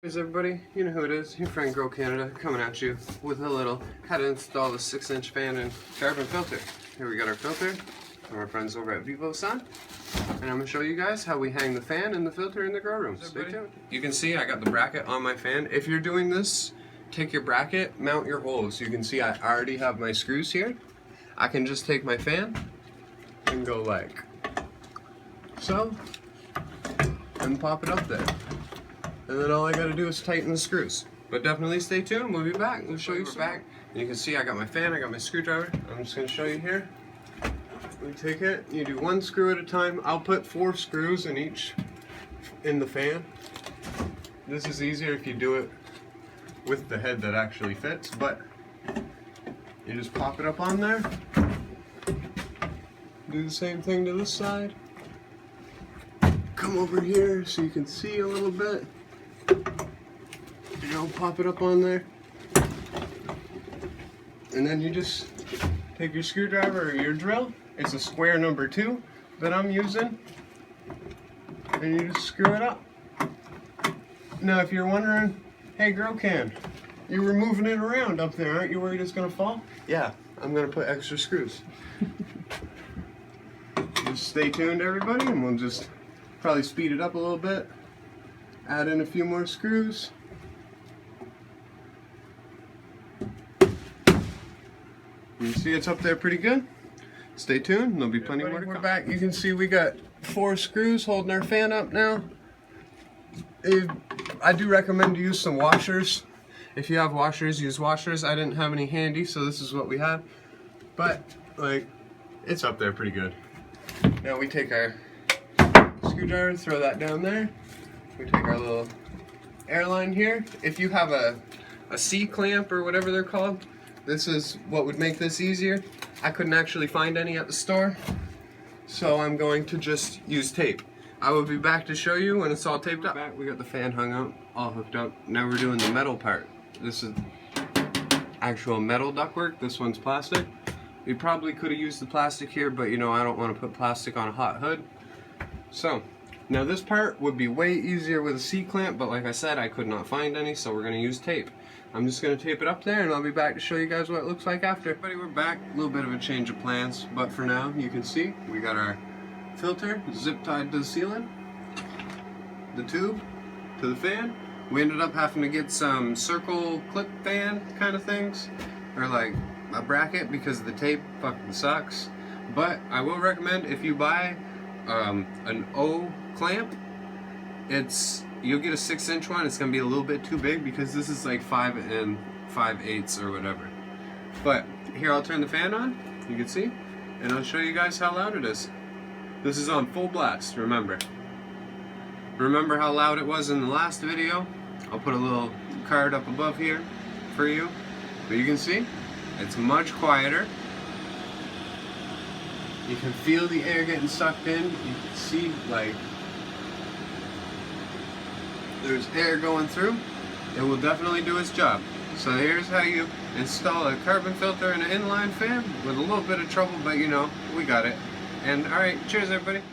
Here's everybody, you know who it is, your friend Grow Canada coming at you with a little how to install the 6-inch fan and carbon filter. Here we got our filter from our friends over at Vivosun, and I'm going to show you guys how we hang the fan and the filter in the grow room. Stay tuned. You can see I got the bracket on my fan. If you're doing this, take your bracket, mount your holes. You can see I already have my screws here. I can just take my fan and go like so and pop it up there. And then all I gotta do is tighten the screws. But definitely stay tuned, we'll be back. We'll show you some back. And you can see I got my fan, I got my screwdriver. I'm just gonna show you here. You take it, you do one screw at a time. I'll put 4 screws in the fan. This is easier if you do it with the head that actually fits, but you just pop it up on there. Do the same thing to this side. Come over here so you can see a little bit. You know, pop it up on there. And then you just take your screwdriver or your drill. It's a square number 2 that I'm using. And you just screw it up. Now if you're wondering, hey Grow Can, you were moving it around up there, aren't you worried it's gonna fall? Yeah, I'm gonna put extra screws. Just stay tuned everybody, and we'll just probably speed it up a little bit. Add in a few more screws. You see it's up there pretty good. Stay tuned, there'll be plenty more to come. We're back. You can see we got 4 screws holding our fan up now. I do recommend to use some washers. If you have washers, use washers. I didn't have any handy, so this is what we had. But, like, it's up there pretty good. Now we take our screwdriver, throw that down there. We take our little airline here. If you have a C-clamp or whatever they're called, this is what would make this easier. I couldn't actually find any at the store, so I'm going to just use tape. I will be back to show you when it's all taped up. We got the fan hung up, all hooked up. Now we're doing the metal part. This is actual metal ductwork. This one's plastic. We probably could have used the plastic here, but you know I don't want to put plastic on a hot hood. So, now this part would be way easier with a C-clamp, but like I said, I could not find any, so we're going to use tape. I'm just going to tape it up there, and I'll be back to show you guys what it looks like after. Everybody, we're back. A little bit of a change of plans, but for now, you can see we got our filter zip tied to the ceiling, the tube to the fan. We ended up having to get some circle clip fan kind of things, or like a bracket, because the tape fucking sucks. But I will recommend, if you buy an O clamp, you'll get a 6-inch one. It's gonna be a little bit too big because this is like 5 5/8 or whatever. But here, I'll turn the fan on, you can see, and I'll show you guys how loud it is. This is on full blast, remember how loud it was in the last video? I'll put a little card up above here for you, but you can see it's much quieter. You can feel the air getting sucked in. You can see, like, there's air going through. It will definitely do its job. So here's how you install a carbon filter and an inline fan with a little bit of trouble, but you know, we got it. And alright, cheers everybody.